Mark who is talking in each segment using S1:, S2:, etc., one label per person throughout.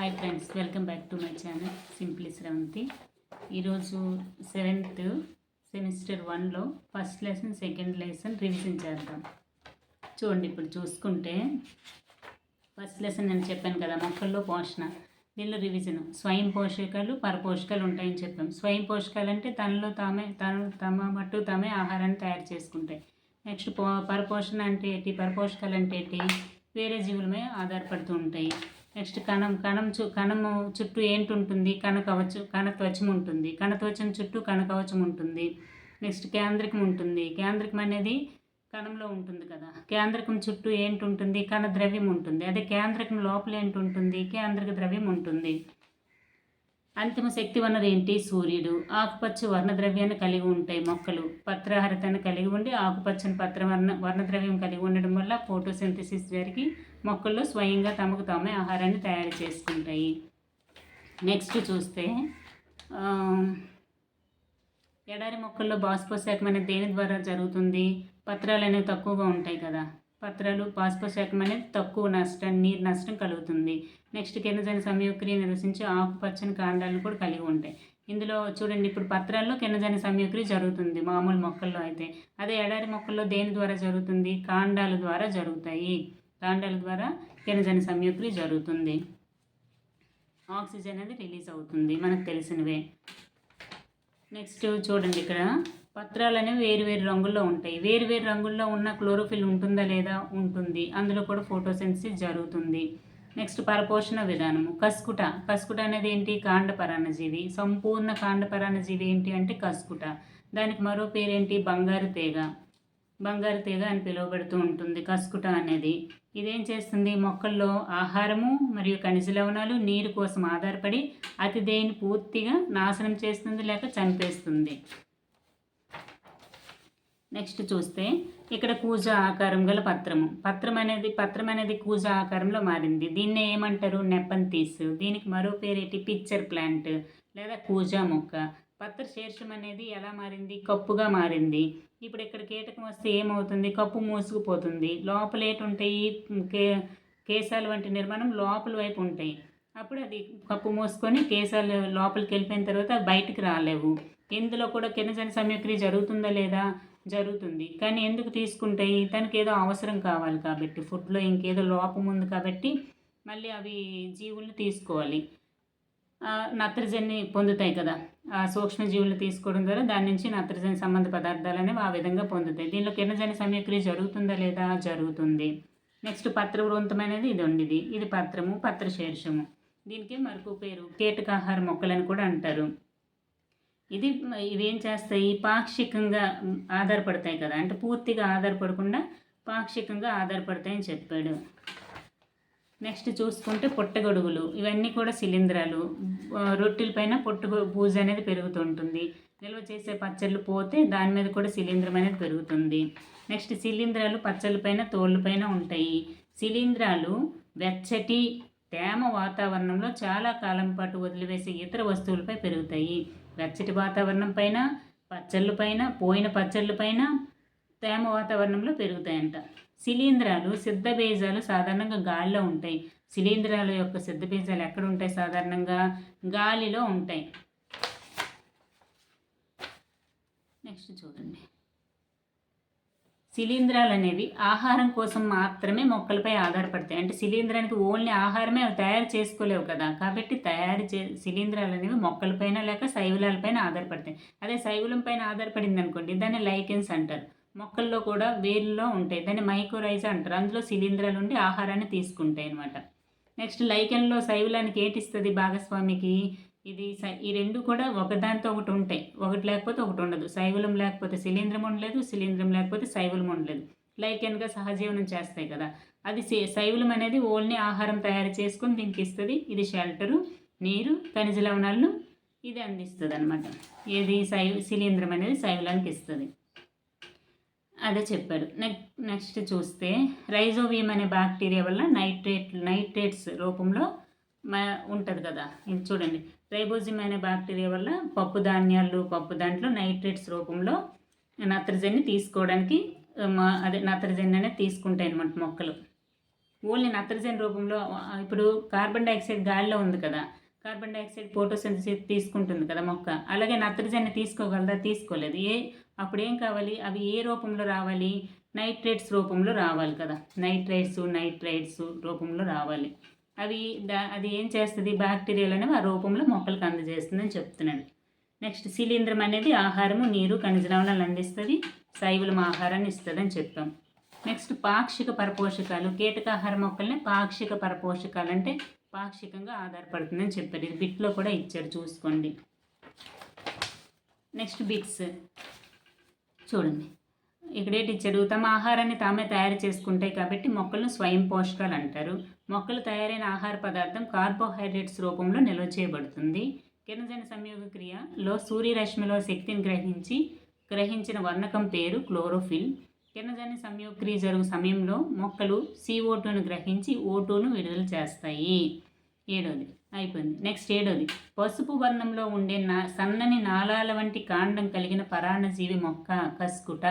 S1: Hi friends, welcome back to my channel simply Sravanthi. ఈరోజు 7th semester 1లో first lesson second lesson revision చేద్దాం. చూడండి, ఇప్పుడు చూసుకుంటే ఫస్ట్ లెసన్ నేను చెప్పాను కదా, మొక్కల్లో పోషణ. దీనిలో రివిజన్ స్వయం పోషకాలు పరపోషకాలు ఉంటాయని చెప్పాం. స్వయం పోషకాలు అంటే తమ మట్టు తామే ఆహారాన్ని తయారు చేసుకుంటాయి. నెక్స్ట్ పరపోషణ అంటే ఏంటి? పరపోషకాలు అంటే ఏంటి? వేరే జీవుల మీద ఆధారపడుతూ ఉంటాయి. నెక్స్ట్ కణము చుట్టూ ఏంటి ఉంటుంది? కణత్వచం ఉంటుంది. కణత్వచం చుట్టూ కణకవచం ఉంటుంది. నెక్స్ట్ కేంద్రకం ఉంటుంది. కేంద్రకం అనేది కణంలో ఉంటుంది కదా. కేంద్రకం చుట్టూ ఏంటి ఉంటుంది? కణ ద్రవ్యం ఉంటుంది. అదే కేంద్రకం లోపల ఏంటి ఉంటుంది? కేంద్రక ద్రవ్యం ఉంటుంది. అంతిమ శక్తి వనరు ఏంటి? సూర్యుడు. ఆకుపచ్చ వర్ణద్రవ్యాన్ని కలిగి ఉంటాయి మొక్కలు. పత్రహరితాన్ని కలిగి ఉండి ఆకుపచ్చని వర్ణద్రవ్యం కలిగి ఉండడం వల్ల ఫోటోసింథసిస్ జరిగి మొక్కల్లో స్వయంగా తమకు తామే ఆహారాన్ని తయారు చేసుకుంటాయి. నెక్స్ట్ చూస్తే ఎడారి మొక్కల్లో బాష్పోశాఖం అనేది దేని ద్వారా జరుగుతుంది? పత్రాలు అనేవి తక్కువగా ఉంటాయి కదా. బాష్పోశాఖం అనేది తక్కువ నీరు నష్టం కలుగుతుంది. నెక్స్ట్ కిరణజన్య సంయోక్రియ నిరసించి ఆకుపచ్చని కాండాలను కూడా కలిగి ఉంటాయి. ఇందులో చూడండి, ఇప్పుడు పత్రాల్లో కిరణజన్య సంయోక్రియ జరుగుతుంది మామూలు మొక్కల్లో అయితే. అదే ఎడారి మొక్కల్లో దేని ద్వారా జరుగుతుంది? కాండాల ద్వారా జరుగుతాయి. కాండాల ద్వారా కిరణజన్య సంయోక్రియ జరుగుతుంది. ఆక్సిజన్ అనేది రిలీజ్ అవుతుంది, మనకు తెలిసినవే. నెక్స్ట్ చూడండి, ఇక్కడ పత్రాలు అనేవి వేరు రంగుల్లో ఉంటాయి. వేరు రంగుల్లో ఉన్న క్లోరోఫిల్ ఉంటుందా లేదా? ఉంటుంది. అందులో కూడా ఫోటోసింథసిస్ జరుగుతుంది. నెక్స్ట్ పరపోషణ విధానము. కస్కుట అనేది ఏంటి? కాండపరాన్నజీవి. సంపూర్ణ కాండపరాన్నజీవి ఏంటి అంటే కస్కుట. దానికి మరో పేరేంటి? బంగారు తీగ అని పిలువబడుతూ ఉంటుంది కస్కుట అనేది. ఇదేం చేస్తుంది? మొక్కల్లో ఆహారము మరియు ఖనిజ లవణాలు నీరు కోసం ఆధారపడి అతిథేయిని పూర్తిగా నాశనం చేస్తుంది లేక చంపేస్తుంది. నెక్స్ట్ చూస్తే ఇక్కడ కూజ ఆకారం గల పత్రం అనేది కూజ ఆకారంలో మారింది. దీన్నే ఏమంటారు? నెపంతీస్. దీనికి మరో పేరేంటి? పిక్చర్ ప్లాంట్ లేదా కూజా మొక్క. పత్ర శీర్షం అనేది ఎలా మారింది? కప్పుగా మారింది. ఇప్పుడు ఇక్కడ కీటకం వస్తే ఏమవుతుంది? కప్పు మూసుకుపోతుంది. లోపల ఏంటుంటాయి? కేశాలు వంటి నిర్మాణం లోపల వైపు ఉంటాయి. అప్పుడు అది కప్పు మూసుకొని కేశాలు లోపలికి వెళ్ళిపోయిన తర్వాత బయటికి రాలేవు. ఇందులో కూడా కిరణజన్య సంయోక్రియ జరుగుతుందా లేదా? జరుగుతుంది. కానీ ఎందుకు తీసుకుంటాయి? తనకి ఏదో అవసరం కావాలి కాబట్టి, ఫుడ్లో ఇంకేదో లోపం ఉంది కాబట్టి మళ్ళీ అవి జీవుల్ని తీసుకోవాలి. నత్రజని పొందుతాయి కదా. ఆ సూక్ష్మజీవులు తీసుకోవడం ద్వారా దాని నుంచి నత్రజని సంబంధ పదార్థాలు అనేవి ఆ విధంగా పొందుతాయి. దీనిలో కిరణజన్య సంయోక్రియ జరుగుతుందా లేదా? జరుగుతుంది. నెక్స్ట్ పత్రవృంతం అనేది ఇది పత్రము, పత్ర శీర్షము. దీనికి మరొక పేరు కీటకాహార మొక్కలని కూడా అంటారు. ఇవేం చేస్తాయి? పాక్షికంగా ఆధారపడతాయి కదా, అంటే పూర్తిగా ఆధారపడకుండా పాక్షికంగా ఆధారపడతాయని చెప్పాడు. నెక్స్ట్ చూసుకుంటే పుట్టగొడుగులు. ఇవన్నీ కూడా శిలీంధ్రాలు. రొట్టెల పైన బూజు అనేది పెరుగుతుంటుంది. నిల్వ చేసే పచ్చళ్ళు పోతే దాని మీద కూడా శిలీంధ్రం అనేది పెరుగుతుంది. నెక్స్ట్ శిలీంధ్రాలు పచ్చళ్ళ పైన తోళ్ళ పైన ఉంటాయి. శిలీంధ్రాలు వెచ్చటి తేమ వాతావరణంలో చాలా కాలం పాటు వదిలివేసే ఇతర వస్తువులపై పెరుగుతాయి. వెచ్చటి వాతావరణం పైన, పచ్చళ్ళ పైన, పోయిన పచ్చళ్ళ పైన తేమ వాతావరణంలో పెరుగుతాయంట. శిలీంధ్రాలు సిద్ధ బీజాలు సాధారణంగా గాలిలో ఉంటాయి. శిలీంధ్రాల యొక్క సిద్ధ బీజాలు ఎక్కడ ఉంటాయి? సాధారణంగా గాలిలో ఉంటాయి. నెక్స్ట్ చూడండి, శిలీంధ్రాలు అనేవి ఆహారం కోసం మాత్రమే మొక్కలపై ఆధారపడతాయి. అంటే శిలీంధ్రానికి ఓన్లీ ఆహారమే అవి తయారు చేసుకోలేవు కదా, కాబట్టి శిలీంధ్రాలు అనేవి మొక్కలపైన లేక శైవలాలపైన ఆధారపడతాయి. అదే శైవలం పైన ఆధారపడింది అనుకోండి, దాన్ని లైకెన్స్ అంటారు. మొక్కల్లో కూడా వేర్లలో ఉంటాయి, దాన్ని మైకోరైజా అంటారు. అందులో శిలీంధ్రాలు ఉండి ఆహారాన్ని తీసుకుంటాయి అన్నమాట. నెక్స్ట్ లైకెన్లో శైవలానికి ఏటిస్తుంది భాగస్వామికి? ఈ రెండు కూడా ఒకదానితో ఒకటి ఉంటాయి, ఒకటి లేకపోతే ఒకటి ఉండదు. శైవలం లేకపోతే శిలీంధ్రం ఉండలేదు, శిలీంధ్రం లేకపోతే శైవలం ఉండలేదు. లైకెన్గా సహజీవనం చేస్తాయి కదా. అది శైవలం అనేది ఓన్లీ ఆహారం తయారు చేసుకొని దీనికి ఇస్తుంది. ఇది షెల్టరు, నీరు, ఖనిజ లవణాలను ఇది అందిస్తుంది అనమాట. శిలీంధ్రం అనేది శైవలానికి ఇస్తుంది. అదే చెప్పాడు. నెక్స్ట్ చూస్తే రైజోబియం అనే బ్యాక్టీరియా వల్ల నైట్రేట్స్ రూపంలో ఉంటుంది కదా. ఇది చూడండి, రైబోజియం అనే బ్యాక్టీరియా వల్ల పప్పు దాంట్లో నైట్రేట్స్ రూపంలో నత్రజని తీసుకోవడానికి నత్రజని అనేది తీసుకుంటాయి అన్నమాట మొక్కలు. ఓన్లీ నత్రజని రూపంలో ఇప్పుడు కార్బన్ డైఆక్సైడ్ గాలిలో ఉంది కదా, కార్బన్ డైఆక్సైడ్ ఫోటోసింథసిస్ తీసుకుంటుంది కదా మొక్క, అలాగే నత్రజని తీసుకోగలదా? తీసుకోలేదు. అప్పుడు ఏం కావాలి? అవి ఏ రూపంలో రావాలి? నైట్రేట్స్ రూపంలో రావాలి కదా, నైట్రైట్స్ రూపంలో రావాలి. అది ఏం చేస్తుంది? బ్యాక్టీరియాలు అనేవి ఆ రూపంలో మొక్కలకు అందజేస్తుందని చెప్తున్నాడు. నెక్స్ట్ శిలీంధ్రం అనేది ఆహారము, నీరు, ఖనిజ లవణాలు అందిస్తుంది, శైవలం ఆహారాన్ని ఇస్తుంది అని చెప్పాం. నెక్స్ట్ పాక్షిక పరపోషకాలు. కీటకాహార మొక్కల్ని పాక్షిక పరపోషకాలు అంటే పాక్షికంగా ఆధారపడుతుందని చెప్పారు. ఇది బిట్లో కూడా ఇచ్చారు, చూసుకోండి. నెక్స్ట్ బిట్స్ చూడండి. ఇక్కడేటి ఇచ్చారు? తమ ఆహారాన్ని తామే తయారు చేసుకుంటాయి కాబట్టి మొక్కలను స్వయం పోషకాలు అంటారు. మొక్కలు తయారైన ఆహార పదార్థం కార్బోహైడ్రేట్స్ రూపంలో నిల్వ చేయబడుతుంది. కిరణజన సంయోగ క్రియలో సూర్యరశ్మిలో శక్తిని గ్రహించిన వర్ణకం పేరు క్లోరోఫిల్. కిరణజన్య సంయోగ క్రియ జరుగు సమయంలో మొక్కలు CO2ను గ్రహించి O2ను విడుదల చేస్తాయి. 7వది అయిపోయింది. నెక్స్ట్ 7వది, పసుపు వర్ణంలో ఉండే సన్నని నాళాల వంటి కాండం కలిగిన పరాన్నజీవి మొక్క కస్కుట.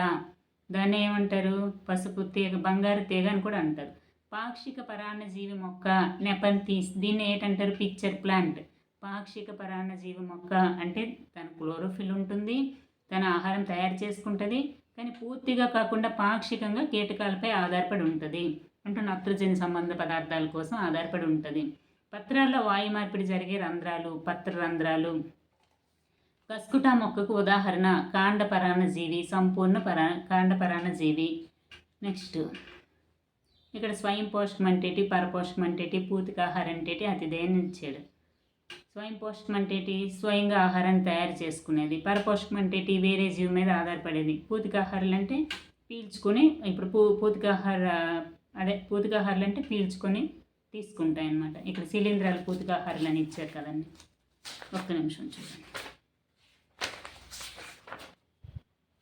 S1: దాన్ని ఏమంటారు? పసుపు తీగ, బంగారు తీగ అని కూడా అంటారు. పాక్షిక పరాన్నజీవి మొక్క నెపంతీస్. దీన్ని ఏంటంటారు? Picture plant. పాక్షిక పరాన్నజీవి మొక్క అంటే తన క్లోరోఫిల్ ఉంటుంది, తన ఆహారం తయారు చేసుకుంటుంది, కానీ పూర్తిగా కాకుండా పాక్షికంగా కీటకాలపై ఆధారపడి ఉంటుంది, అంటే నత్రజని సంబంధ పదార్థాల కోసం ఆధారపడి ఉంటుంది. పత్రాల్లో వాయు మార్పిడి జరిగే రంధ్రాలు పత్ర రంధ్రాలు. కస్కుటా మొక్కకు ఉదాహరణ కాండపరాన్నజీవి, సంపూర్ణ కాండపరాన్నజీవి. నెక్స్ట్ ఇక్కడ స్వయం పోషకం అంటేటి, పరపోషకం అంటేటి, పూతికాహారం అంటేటి, అతిథేయం ఇచ్చాడు. స్వయం పోషకం అంటేటి స్వయంగా ఆహారాన్ని తయారు చేసుకునేది. పరపోషకం అంటేటి వేరే జీవి మీద ఆధారపడేది. పూతికాహారాలు అంటే పీల్చుకొని, ఇప్పుడు పూతికాహారాలు అంటే పీల్చుకొని తీసుకుంటాయి అన్నమాట. ఇక్కడ శిలీంధ్రాలు పూతికాహారాలు అని ఇచ్చారు కదండి. ఒక్క నిమిషం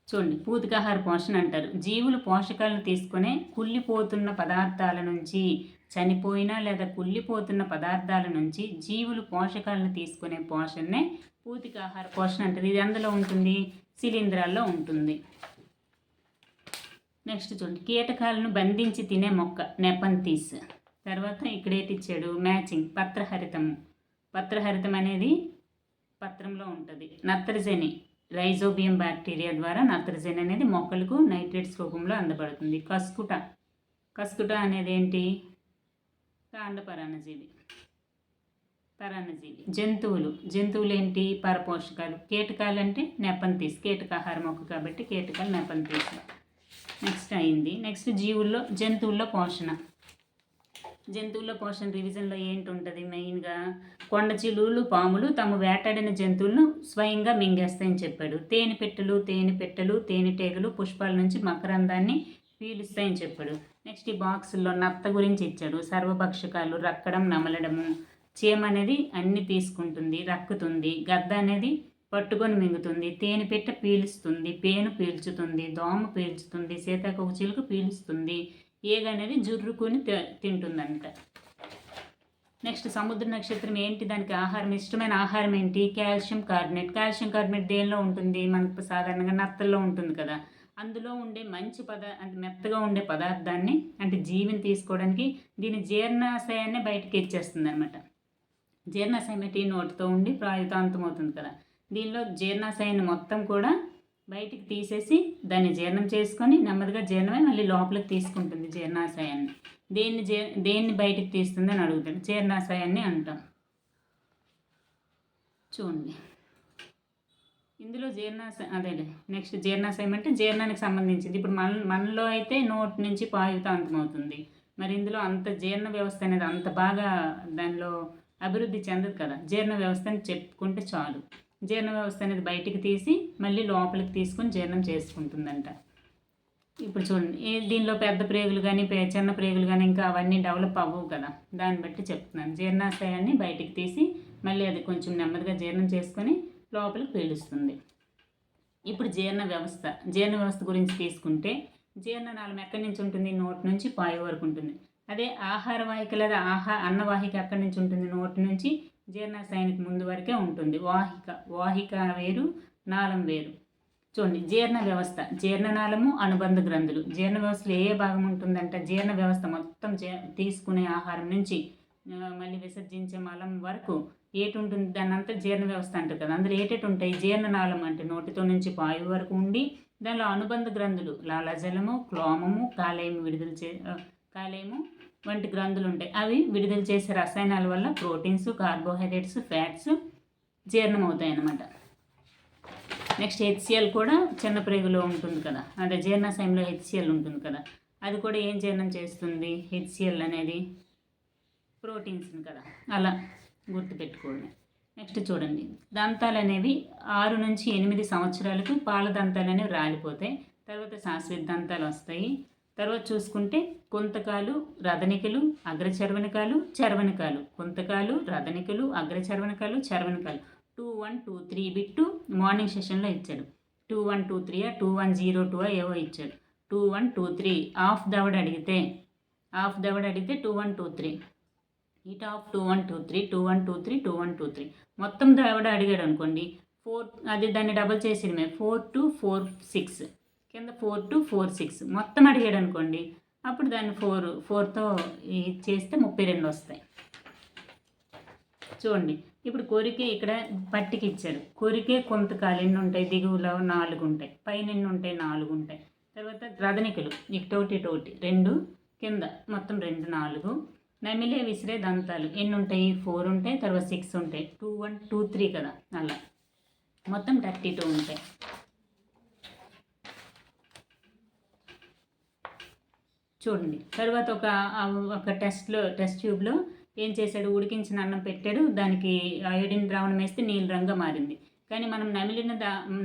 S1: చూడండి. పూతికాహార పోషణ అంటారు. జీవులు పోషకాలను తీసుకునే కుళ్ళిపోతున్న పదార్థాల నుంచి, చనిపోయినా లేదా కుళ్ళిపోతున్న పదార్థాల నుంచి జీవులు పోషకాలను తీసుకునే పోషణనే పూతికాహార పోషణ అంటారు. ఇది అందులో ఉంటుంది? శిలీంధ్రాల్లో ఉంటుంది. నెక్స్ట్ చూడండి. కీటకాలను బంధించి తినే మొక్క నెపంతీస్. తర్వాత ఇక్కడేటి ఇచ్చాడు? మ్యాచింగ్. పత్రహరితం అనేది పత్రంలో ఉంటుంది. నత్రజని రైజోబియం బ్యాక్టీరియా ద్వారా నత్రజని అనేది మొక్కలకు నైట్రేట్స్ రూపంలో అందబడుతుంది. కస్కుట అనేది ఏంటి? కాండపరాన్నజీవి. జంతువులు ఏంటి? పరపోషకాలు. కీటకాలు అంటే నెపంతీస్, కీటకాహార మొక్క కాబట్టి కీటకాలు నెపంతీస్. నెక్స్ట్ అయింది. నెక్స్ట్ జంతువుల్లో పోషణ రివిజన్లో ఏంటి ఉంటుంది? మెయిన్గా కొండచిలువలు, పాములు తమ వేటాడిన జంతువులను స్వయంగా మింగేస్తాయని చెప్పాడు. తేనెపెట్టెలు, తేనెటీగలు పుష్పాల నుంచి మకరందాన్ని పీలుస్తాయని చెప్పాడు. నెక్స్ట్ ఈ బాక్సుల్లో నత్త గురించి ఇచ్చాడు. సర్వభక్షకాలు, రక్కడం, నమలడము. చీమ అనేది అన్ని తీసుకుంటుంది, రక్కుతుంది. గద్ద అనేది పట్టుకొని మింగుతుంది. తేనెపెట్ట పీలుస్తుంది, పేను పీల్చుతుంది, దోమ పీల్చుతుంది, సీతాకోకచిలుక పీలుస్తుంది. ఏగ అనేది జుర్రుకొని తింటుందంట. నెక్స్ట్ సముద్ర నక్షత్రం ఏంటి? దానికి ఆహారం, ఇష్టమైన ఆహారం ఏంటి? కాల్షియం కార్బోనేట్ దేనిలో ఉంటుంది? మనకు సాధారణంగా నత్తల్లో ఉంటుంది కదా. అందులో ఉండే మంచి అంటే మెత్తగా ఉండే పదార్థాన్ని, అంటే జీవిని తీసుకోవడానికి దీని జీర్ణాశయాన్ని బయటకి ఇచ్చేస్తుంది అనమాట. జీర్ణాశయం ఏంటి? నోటితో ఉండి ప్రాయుతాంతం అవుతుంది కదా. దీనిలో జీర్ణాశయాన్ని మొత్తం కూడా బయటికి తీసేసి దాన్ని జీర్ణం చేసుకొని నెమ్మదిగా జీర్ణమై మళ్ళీ లోపలికి తీసుకుంటుంది జీర్ణాశయాన్ని. దేన్ని బయటికి తీస్తుంది అని అడుగుతాడు. జీర్ణాశయాన్ని అంటాం. చూడండి, ఇందులో నెక్స్ట్ జీర్ణాశయం అంటే జీర్ణానికి సంబంధించింది. ఇప్పుడు మనలో అయితే నోటి నుంచి పాయుతాంతం అవుతుంది. మరి ఇందులో అంత జీర్ణ వ్యవస్థ అనేది అంత బాగా దానిలో అభివృద్ధి చెందదు కదా. జీర్ణ వ్యవస్థని చెప్పుకుంటే చాలు. జీర్ణ వ్యవస్థ అనేది బయటికి తీసి మళ్ళీ లోపలికి తీసుకొని జీర్ణం చేసుకుంటుందంట. ఇప్పుడు చూడండి, దీనిలో పెద్ద ప్రేగులు కానీ చిన్న ప్రేగులు కానీ ఇంకా అవన్నీ డెవలప్ అవ్వవు కదా. దాన్ని బట్టి చెప్తున్నాను. జీర్ణాశయాన్ని బయటికి తీసి మళ్ళీ అది కొంచెం నెమ్మదిగా జీర్ణం చేసుకొని లోపలికి పీలుస్తుంది. ఇప్పుడు జీర్ణ వ్యవస్థ గురించి తీసుకుంటే జీర్ణనాళం ఎక్కడి నుంచి ఉంటుంది? నోటి నుంచి పాయ వరకు ఉంటుంది. అదే ఆహార వాహిక లేదా అన్నవాహిక ఎక్కడి నుంచి ఉంటుంది? నోటి నుంచి జీర్ణాశయానికి ముందు వరకే ఉంటుంది. వాహిక వేరు, నాళం వేరు. చూడండి, జీర్ణ వ్యవస్థ, జీర్ణనాళము, అనుబంధ గ్రంథులు. జీర్ణ వ్యవస్థలో ఏ భాగం ఉంటుందంటే జీర్ణ వ్యవస్థ మొత్తం తీసుకునే ఆహారం నుంచి మళ్ళీ విసర్జించే మలం వరకు ఏటి ఉంటుంది, దాని అంతా జీర్ణ వ్యవస్థ అంటారు కదా. అందులో ఏటేటి ఉంటాయి, జీర్ణనాళం అంటే నోటితో నుంచి పాయు వరకు ఉండి, దానిలో అనుబంధ గ్రంథులు లాలాజలము, క్లోమము, కాలేయము వంటి గ్రంథులు ఉంటాయి. అవి విడుదల చేసే రసాయనాల వల్ల ప్రోటీన్స్, కార్బోహైడ్రేట్స్, ఫ్యాట్స్ జీర్ణం అవుతాయి అన్నమాట. నెక్స్ట్ హెచ్సిఎల్ కూడా చిన్న ప్రేగులో ఉంటుంది కదా, అంటే జీర్ణాశయంలో హెచ్సిఎల్ ఉంటుంది కదా, అది కూడా ఏం జీర్ణం చేస్తుంది, హెచ్సిఎల్ అనేది ప్రోటీన్స్ని కదా, అలా గుర్తుపెట్టుకోండి. నెక్స్ట్ చూడండి, దంతాలు అనేవి 6 నుంచి 8 సంవత్సరాలకు పాల దంతాలు అనేవి రాలిపోతాయి. తర్వాత శాశ్వత దంతాలు వస్తాయి. తర్వాత చూసుకుంటే కుంతకాలు, రదనికలు, అగ్రచర్వనికాలు, చర్వనికాలు. కుంతకాలు, రదనికలు, అగ్రచర్వనికాలు, చర్వనికాలు. 2, 1, 2, 3 బిట్టు మార్నింగ్ సెషన్లో ఇచ్చాడు. 2, 1, 2, 3 2102 ఏవో ఇచ్చాడు. 2, 1, 2, 3 హాఫ్ దవడ అడిగితే 2, 1, 2, 3 ఇట్ ఆఫ్ 2, 1, 2, 3 2, 1, 2, 3 2, 1, 2, 3 మొత్తం దవడ అడిగాడు అనుకోండి, 4 అది దాన్ని డబల్ చేసేయడమే, 4, 2, 4, 6 కింద 4, 2, 4, 6 మొత్తం అడిగాడు అనుకోండి, అప్పుడు దాన్ని 4తో చేస్తే 32 వస్తాయి. చూడండి, ఇప్పుడు కొరికే ఇక్కడ పట్టికి ఇచ్చాడు. కొరికే కొంతకాలు ఎన్ని ఉంటాయి, దిగువలో 4 ఉంటాయి, పైన ఎన్ని ఉంటాయి, 4 ఉంటాయి. తర్వాత రదనికలు ఇటోటి 2, కింద మొత్తం 2, 4. నమిలే విసిరే దంతాలు ఎన్ని ఉంటాయి, 4 ఉంటాయి, తర్వాత 6 ఉంటాయి, 2, 1, 2, 3 కదా, అలా మొత్తం 32 ఉంటాయి. చూడండి, తర్వాత ఒక టెస్ట్ ట్యూబ్లో ఏం చేశాడు, ఉడికించిన అన్నం పెట్టాడు, దానికి అయోడిన్ ద్రావణం వేస్తే నీలి రంగుగా మారింది. కానీ మనం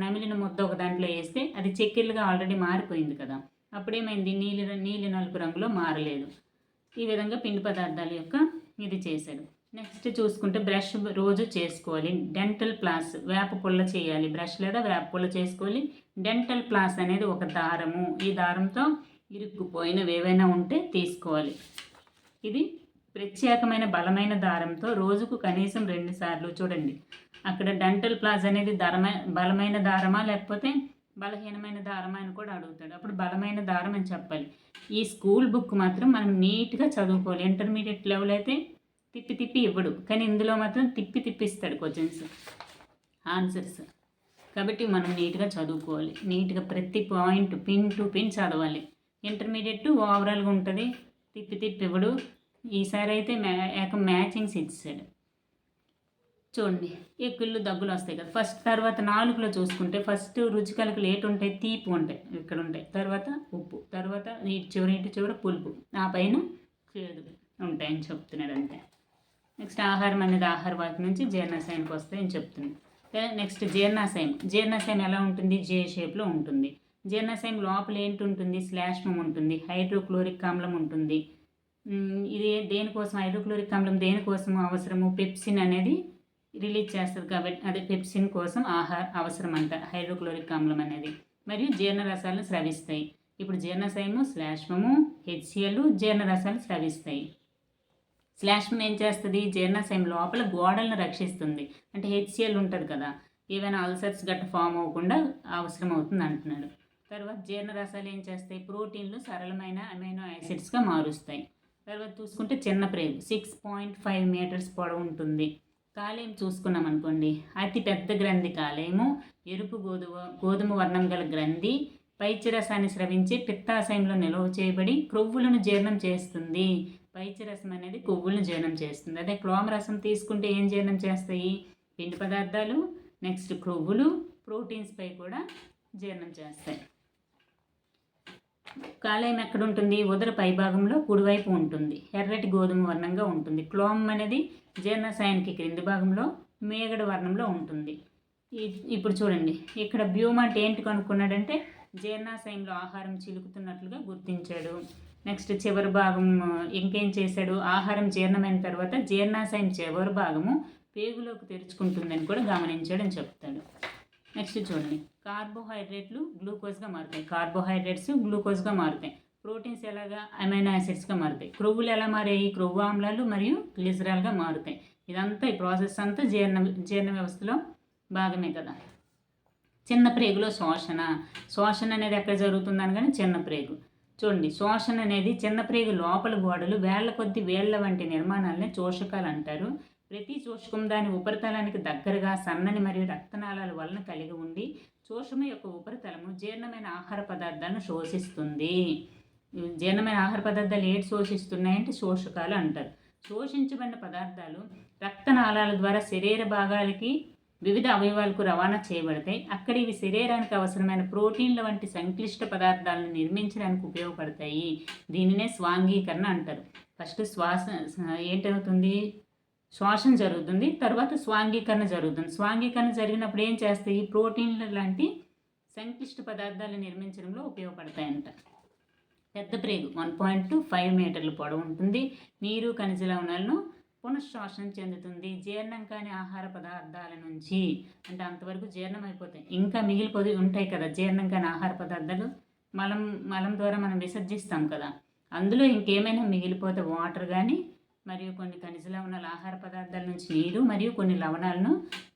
S1: నమిలిన ముద్ద ఒక దాంట్లో వేస్తే అది చెక్కిళ్ళుగా ఆల్రెడీ మారిపోయింది కదా, అప్పుడేమైంది, నీలి నలుపు రంగులో మారలేదు. ఈ విధంగా పిండి పదార్థాల యొక్క ఇది చేశాడు. నెక్స్ట్ చూసుకుంటే బ్రష్ రోజు చేసుకోవాలి. డెంటల్ ఫ్లాస్ వేప పుల్ల చేయాలి, బ్రష్ లేదా వేప పుల్ల చేసుకోవాలి. డెంటల్ ఫ్లాస్ అనేది ఒక దారము, ఈ దారంతో ఇరుక్కుపోయినవి ఏవైనా ఉంటే తీసుకోవాలి. ఇది ప్రత్యేకమైన బలమైన దారంతో రోజుకు కనీసం 2 సార్లు. చూడండి, అక్కడ డెంటల్ ఫ్లాస్ అనేది బలమైన దారమా లేకపోతే బలహీనమైన దారమా అని కూడా అడుగుతాడు. అప్పుడు బలమైన దారం అని చెప్పాలి. ఈ స్కూల్ బుక్ మాత్రం మనం నీట్గా చదువుకోవాలి. ఇంటర్మీడియట్ లెవెల్ అయితే తిప్పి ఇవ్వడు, కానీ ఇందులో మాత్రం తిప్పిస్తాడు క్వశ్చన్స్, ఆన్సర్స్. కాబట్టి మనం నీట్గా చదువుకోవాలి, నీట్గా ప్రతి పాయింట్ పిన్ టు పిన్ చదవాలి. ఇంటర్మీడియట్ ఓవరాల్గా ఉంటుంది, తిప్పి ఇవ్వడు. ఈసారి అయితే మ్యాచింగ్స్ ఇచ్చాడు. చూడండి, ఎక్కుళ్ళు దగ్గులు వస్తాయి కదా. తర్వాత 4లో చూసుకుంటే ఫస్ట్ రుచికలకలు ఏటు ఉంటాయి, తీపి ఉంటాయి, ఇక్కడ ఉంటాయి. తర్వాత ఉప్పు, తర్వాత ఇటు చివర పులుపు, ఆ పైన చేదు ఉంటాయని చెప్తున్నాడు అంతే. నెక్స్ట్ ఆహారం అనేది ఆహార వాటి నుంచి జీర్ణాశయానికి వస్తాయని చెప్తుంది. నెక్స్ట్ జీర్ణాశయం ఎలా ఉంటుంది, జే షేప్లో ఉంటుంది. జీర్ణాశయం లోపల ఏంటి ఉంటుంది, శ్లేష్మం ఉంటుంది, హైడ్రోక్లోరిక్ ఆమ్లం ఉంటుంది. ఇది దేనికోసం, హైడ్రోక్లోరిక్ ఆమ్లం దేనికోసం అవసరము, పెప్సిన్ అనేది రిలీజ్ చేస్తుంది కాబట్టి అదే పెప్సిన్ కోసం అవసరం అంట హైడ్రోక్లోరిక్ ఆమ్లం అనేది. మరియు జీర్ణరసాలను స్రవిస్తాయి. ఇప్పుడు జీర్ణాశయము, శ్లేష్మము, హెచ్సిఎల్ జీర్ణరసాలు స్రవిస్తాయి. శ్లేష్మం ఏం చేస్తుంది, జీర్ణాశయం లోపల గోడలను రక్షిస్తుంది. అంటే హెచ్సిఎల్ ఉంటుంది కదా, ఏవైనా అల్సర్స్ గట్ట ఫామ్ అవ్వకుండా అవసరం అవుతుంది అంటున్నాడు. తర్వాత జీర్ణరసాలు ఏం చేస్తాయి, ప్రోటీన్లు సరళమైన అమైనో యాసిడ్స్గా మారుస్తాయి. తర్వాత చూసుకుంటే చిన్న ప్రేగు 6.5 మీటర్స్ పొడవు ఉంటుంది. కాలేయం చూసుకున్నాం అనుకోండి, అతి పెద్ద గ్రంథి కాలేయము, ఎరుపు గోధుమ వర్ణం గల గ్రంథి పైచిరసాన్ని స్రవించి పిత్తాశయంలో నిల్వ చేయబడి క్రొవ్వులను జీర్ణం చేస్తుంది. పైచిరసం అనేది కొవ్వులను జీర్ణం చేస్తుంది. అదే క్లోమరసం తీసుకుంటే ఏం జీర్ణం చేస్తాయి, పిండి పదార్థాలు, నెక్స్ట్ క్రొవ్వులు, ప్రోటీన్స్పై కూడా జీర్ణం చేస్తాయి. కాలేయం ఎక్కడ ఉంటుంది, ఉదర పైభాగంలో కుడివైపు ఉంటుంది, ఎర్రటి గోధుమ వర్ణంగా ఉంటుంది. క్లోమం అనేది జీర్ణాశయానికి క్రింది భాగంలో మేగడ వర్ణంలో ఉంటుంది. ఇప్పుడు చూడండి, ఇక్కడ బ్యూమ్ అంటే ఏంటి కనుక్కున్నాడంటే జీర్ణాశయంలో ఆహారం చిలుకుతున్నట్లుగా గుర్తించాడు. నెక్స్ట్ చివరి భాగం ఇంకేం చేశాడు, ఆహారం జీర్ణమైన తర్వాత జీర్ణాశయం చివరి భాగము పేగులోకి తెరుచుకుంటుందని కూడా గమనించాడని చెప్తాడు. నెక్స్ట్ చూడండి, కార్బోహైడ్రేట్లు గ్లూకోజ్గా మారుతాయి, కార్బోహైడ్రేట్స్ గ్లూకోజ్గా మారుతాయి. ప్రోటీన్స్ ఎలాగా అమైనో యాసిడ్స్గా మారుతాయి. క్రొవ్వులు ఎలా మారాయి, క్రొవ్వు ఆమ్లాలు మరియు గ్లిజరాల్గా మారుతాయి. ఇదంతా ఈ ప్రాసెస్ అంతా జీర్ణ వ్యవస్థలో భాగమే కదా. చిన్న ప్రేగులో శోషణ అనేది ఎక్కడ జరుగుతుంది అనగానే చిన్న ప్రేగు. చూడండి, శోషణ అనేది చిన్న ప్రేగు లోపల గోడలు వేళ్ల కొద్ది వేళ్ల వంటి నిర్మాణాలని చోషకాలు అంటారు. ప్రతి చోషకం దాని ఉపరితలానికి దగ్గరగా సన్నని మరియు రక్తనాళాల వలన కలిగి ఉండి శోషము యొక్క ఉపరితలము జీర్ణమైన ఆహార పదార్థాలను శోషిస్తుంది. జీర్ణమైన ఆహార పదార్థాలు ఏటి శోషిస్తున్నాయంటే శోషకాలు అంటారు. శోషించబడిన పదార్థాలు రక్తనాళాల ద్వారా శరీర భాగాలకి వివిధ అవయవాలకు రవాణా చేయబడతాయి. అక్కడ ఇవి శరీరానికి అవసరమైన ప్రోటీన్ల వంటి సంక్లిష్ట పదార్థాలను నిర్మించడానికి ఉపయోగపడతాయి. దీనినే స్వాంగీకరణ అంటారు. ఫస్ట్ ఏంటవుతుంది, శ్వాసన జరుగుతుంది, తర్వాత స్వాంగీకరణ జరుగుతుంది. స్వాంగీకరణ జరిగినప్పుడు ఏం చేస్తాయి, ప్రోటీన్ల లాంటి సంక్లిష్ట పదార్థాలు నిర్మించడంలో ఉపయోగపడతాయంట. పెద్ద ప్రేగు 1.5 మీటర్ల పొడవు ఉంటుంది. నీరు ఖనిజ లవణాలను పునఃశ్వాసనం చెందుతుంది. జీర్ణం కాని ఆహార పదార్థాల నుంచి, అంటే అంతవరకు జీర్ణం అయిపోతాయి, ఇంకా మిగిలిపోయి ఉంటాయి కదా జీర్ణం కాని ఆహార పదార్థాలు, మలం ద్వారా మనం విసర్జిస్తాం కదా, అందులో ఇంకేమైనా మిగిలిపోతే వాటర్ కానీ మరియు కొన్ని ఖనిజ లవణాల ఆహార పదార్థాల నుంచి నీరు మరియు కొన్ని లవణాలను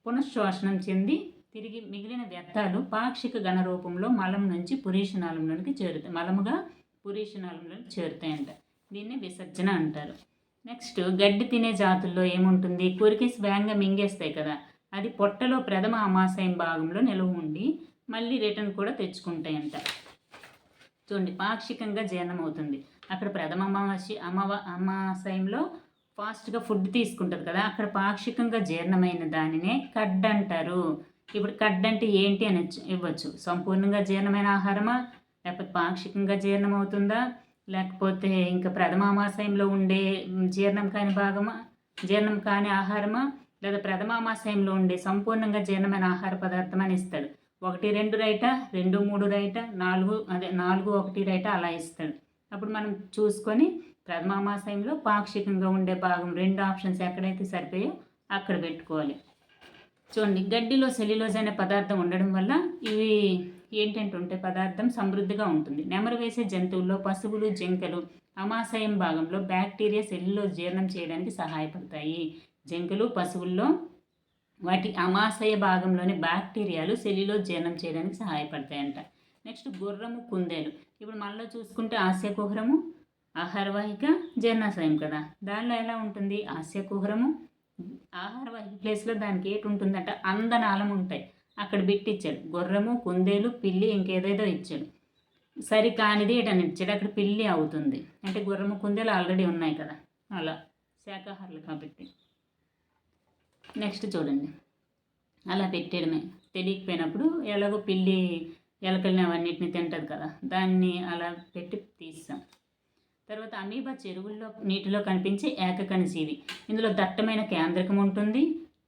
S1: పునఃశ్వాసనం చెంది తిరిగి మిగిలిన వ్యర్థాలు పాక్షిక ఘన రూపంలో మలం నుంచి పురీషనాళంలోనికి చేరుతాయి, మలముగా పురీషనాళంలోకి చేరుతాయంట. దీన్ని విసర్జన అంటారు. నెక్స్ట్, గడ్డి తినే జాతుల్లో ఏముంటుంది, కొరికేసి వేగంగా మింగేస్తాయి కదా, అది పొట్టలో ప్రథమ అమాశయం భాగంలో నిల్వ ఉండి మళ్ళీ రిటర్న్ కూడా తెచ్చుకుంటాయంట. చూడండి, పాక్షికంగా జీర్ణం అవుతుంది. అక్కడ ప్రథమ అమాశయంలో ఫాస్ట్గా ఫుడ్ తీసుకుంటుంది కదా, అక్కడ పాక్షికంగా జీర్ణమైన దానినే కడ్ అంటారు. ఇప్పుడు కడ్ అంటే ఏంటి అని ఇవ్వచ్చు, సంపూర్ణంగా జీర్ణమైన ఆహారమా, లేకపోతే పాక్షికంగా జీర్ణం అవుతుందా, లేకపోతే ఇంకా ప్రథమామాశయంలో ఉండే జీర్ణం కాని భాగమా, జీర్ణం కాని ఆహారమా, లేదా ప్రథమామాశయంలో ఉండే సంపూర్ణంగా జీర్ణమైన ఆహార పదార్థం అని ఇస్తాడు. 1, 2 రైటా, 2, 3 రైటా, 4 1 రైటా అలా ఇస్తాడు. అప్పుడు మనం చూసుకొని ప్రథమామాశయంలో పాక్షికంగా ఉండే భాగం 2 ఆప్షన్స్ ఎక్కడైతే సరిపోయో అక్కడ పెట్టుకోవాలి. చూడండి, గడ్డిలో సెల్యులోజ్ అనే పదార్థం ఉండడం వల్ల ఇవి ఏంటంటే ఉంటే పదార్థం సమృద్ధిగా ఉంటుంది. నెమరు వేసే జంతువుల్లో పశువులు, జింకలు అమాశయం భాగంలో బ్యాక్టీరియా సెల్యులోజ్ జీర్ణం చేయడానికి సహాయపడతాయి. జింకలు, పశువుల్లో వాటి అమాశయ భాగంలోని బ్యాక్టీరియాలు సెల్యులోజ్ జీర్ణం చేయడానికి సహాయపడతాయంట. నెక్స్ట్, గుర్రము, కుందేలు. ఇప్పుడు మనలో చూసుకుంటే ఆస్యకుహరము ఆహారవాహిక, జీర్ణాశయం కదా, దానిలో ఎలా ఉంటుంది, ఆస్యకుహరము ఆహారవాహిక ప్లేస్లో దానికి ఏటి ఉంటుందంట, అందనాళం ఉంటాయి, అక్కడ బిట్టిచ్చాడు. గుర్రము, కుందేలు, పిల్లి ఇంకేదేదో ఇచ్చాడు. సరి కానిది ఏటని ఇచ్చాడు, అక్కడ పిల్లి అవుతుంది. అంటే గుర్రము, కుందేలు ఆల్రెడీ ఉన్నాయి కదా, అలా శాకాహారులు కాబట్టి. నెక్స్ట్ చూడండి, అలా పెట్టేయడమే. తెలియకపోయినప్పుడు ఎలాగో పిల్లి ఎలకల్ని అవన్నిటిని తింటుంది కదా, దాన్ని అలా పెట్టి తీస్తాం. తర్వాత అమీబా చెరువుల్లో నీటిలో కనిపించే ఏకకణ జీవి. ఇందులో దట్టమైన కేంద్రకం ఉంటుంది,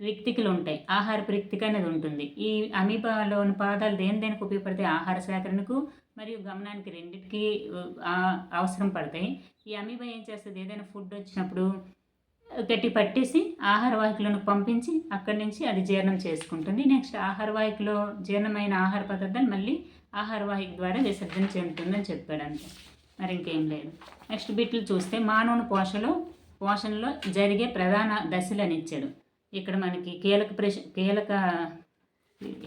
S1: రిక్తికలు ఉంటాయి, ఆహారపు రిక్తిక అనేది ఉంటుంది. ఈ అమీబాలోని పాదాలు దేనికి ఉపయోగపడతాయి, ఆహార సేకరణకు మరియు గమనానికి రెండింటికి అవసరం పడతాయి. ఈ అమీబా ఏం చేస్తుంది, ఏదైనా ఫుడ్ వచ్చినప్పుడు గట్టి పట్టేసి ఆహారవాహికలను పంపించి అక్కడి నుంచి అది జీర్ణం చేసుకుంటుంది. నెక్స్ట్, ఆహారవాహికలో జీర్ణమైన ఆహార పదార్థాలు మళ్ళీ ఆహారవాహిక ద్వారా విసర్జన చెందుతుందని చెప్పాడు అంతే, మరి ఇంకేం లేదు. నెక్స్ట్ బిట్లు చూస్తే మానవుని పోషణలో జరిగే ప్రధాన దశలని ఇచ్చాడు. ఇక్కడ మనకి కీలక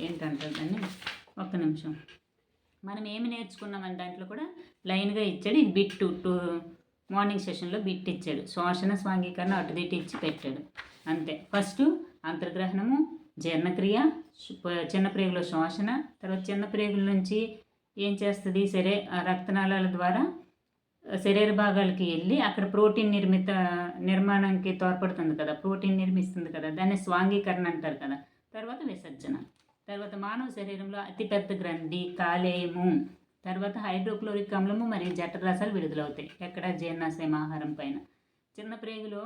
S1: ఏంటంటారు దాన్ని, ఒక్క నిమిషం, మనం ఏమి నేర్చుకున్నామని దాంట్లో కూడా లైన్గా ఇచ్చాడు. ఇది బిట్ 2 మార్నింగ్ సెషన్లో బిట్ ఇచ్చాడు. శ్వాసన, స్వాంగీకరణ అటుదిటి ఇచ్చి పెట్టాడు అంతే. ఫస్ట్ అంతర్గ్రహణము, జీర్ణక్రియ, చిన్న ప్రేగులో శ్వాసన, తర్వాత చిన్న ప్రేగుల నుంచి ఏం చేస్తుంది, రక్తనాళాల ద్వారా శరీర భాగాలకి వెళ్ళి అక్కడ ప్రోటీన్ నిర్మాణానికి తోడ్పడుతుంది కదా, ప్రోటీన్ నిర్మిస్తుంది కదా, దాన్ని స్వాంగీకరణ అంటారు కదా. తర్వాత విసర్జన. తర్వాత మానవ శరీరంలో అతిపెద్ద గ్రంథి కాలేయము, తర్వాత హైడ్రోక్లోరిక్ ఆమ్లము మరియు జఠరసాలు విడుదలవుతాయి. ఎక్కడ, జీర్ణాశయం ఆహారం పైన. చిన్న ప్రేగులో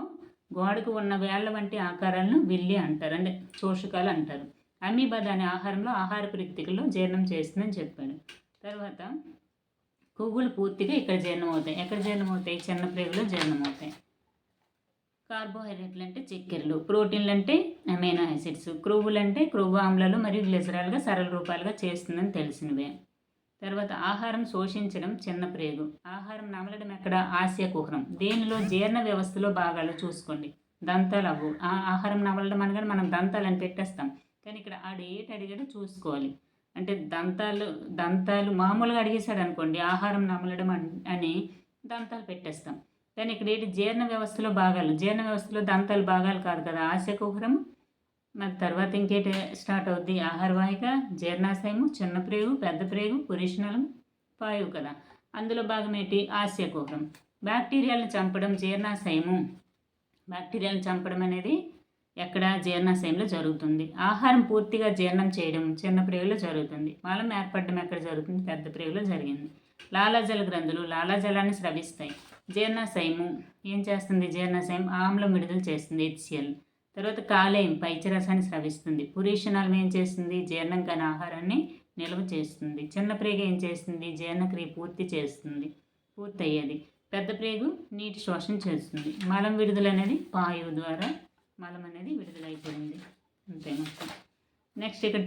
S1: గోడకు ఉన్న వేళ్ల వంటి ఆకారాలను విల్లి అంటారు, అంటే శోషకాలు అంటారు. అమీబా దాని ఆహారంలో ఆహారపు రిక్తికల్లో జీర్ణం చేస్తుందని చెప్పాడు. తర్వాత కొవ్వులు పూర్తిగా ఇక్కడ జీర్ణమవుతాయి. ఎక్కడ జీర్ణమవుతాయి, చిన్న ప్రేగులో జీర్ణమవుతాయి. కార్బోహైడ్రేట్లు అంటే చక్కెరలు, ప్రోటీన్లు అంటే అమైనో యాసిడ్స్, క్రొవ్వులు అంటే క్రొవ్వు ఆమ్లాలు మరియు గ్లిసరాల్గా సరళ రూపాలుగా చేస్తుందని తెలిసినవే. తర్వాత ఆహారం శోషించడం చిన్న ప్రేగు, ఆహారం నమలడం ఎక్కడ, ఆస్యకుహరం. దేనిలో, జీర్ణ వ్యవస్థలో భాగాలు చూసుకోండి, దంతాలు అవ్వు. ఆహారం నమలడం అనగానే మనం దంతాలని పెట్టేస్తాం, కానీ ఇక్కడ ఆడు ఏటి అడిగాడో చూసుకోవాలి. అంటే దంతాలు మామూలుగా అడిగేశాడు అనుకోండి, ఆహారం నమలడం అని దంతాలు పెట్టేస్తాం. కానీ ఇక్కడ ఏంటి, జీర్ణ వ్యవస్థలో భాగాలు, జీర్ణ వ్యవస్థలో దంతాలు భాగాలు కాదు కదా ఆస్యకుహరం. మరి తర్వాత ఇంకేంటి స్టార్ట్ అవుద్ది, ఆహారవాహిక, జీర్ణాశయము, చిన్న ప్రేగు, పెద్ద ప్రేగు, పురీషనలం, పాయువు కదా. అందులో భాగం ఏంటి, ఆస్యకుహరం. బ్యాక్టీరియాలను చంపడం జీర్ణాశయము. బ్యాక్టీరియాలను చంపడం అనేది ఎక్కడ, జీర్ణాశయంలో జరుగుతుంది. ఆహారం పూర్తిగా జీర్ణం చేయడం చిన్న ప్రేగులో జరుగుతుంది. మలం ఏర్పడడం ఎక్కడ జరుగుతుంది, పెద్ద ప్రేగులో జరిగింది. లాలాజల గ్రంథులు లాలాజలాన్ని స్రవిస్తాయి. జీర్ణాశయము ఏం చేస్తుంది, జీర్ణాశయం ఆమ్లం విడుదల చేస్తుంది, హెచ్సిఎల్. తర్వాత కాలేయం పైచరసాన్ని స్రవిస్తుంది. పురీషనాళం ఏం చేస్తుంది, జీర్ణం కాని ఆహారాన్ని నిల్వ చేస్తుంది. చిన్న ప్రేగు ఏం చేస్తుంది, జీర్ణక్రియ పూర్తి అయ్యేది. పెద్ద ప్రేగు నీటి శోషణ చేస్తుంది. మలం విడుదల అనేది పాయువు ద్వారా మలం అనేది విడుదలైపోయింది. అంతే మొత్తం. నెక్స్ట్ ఇక్కడ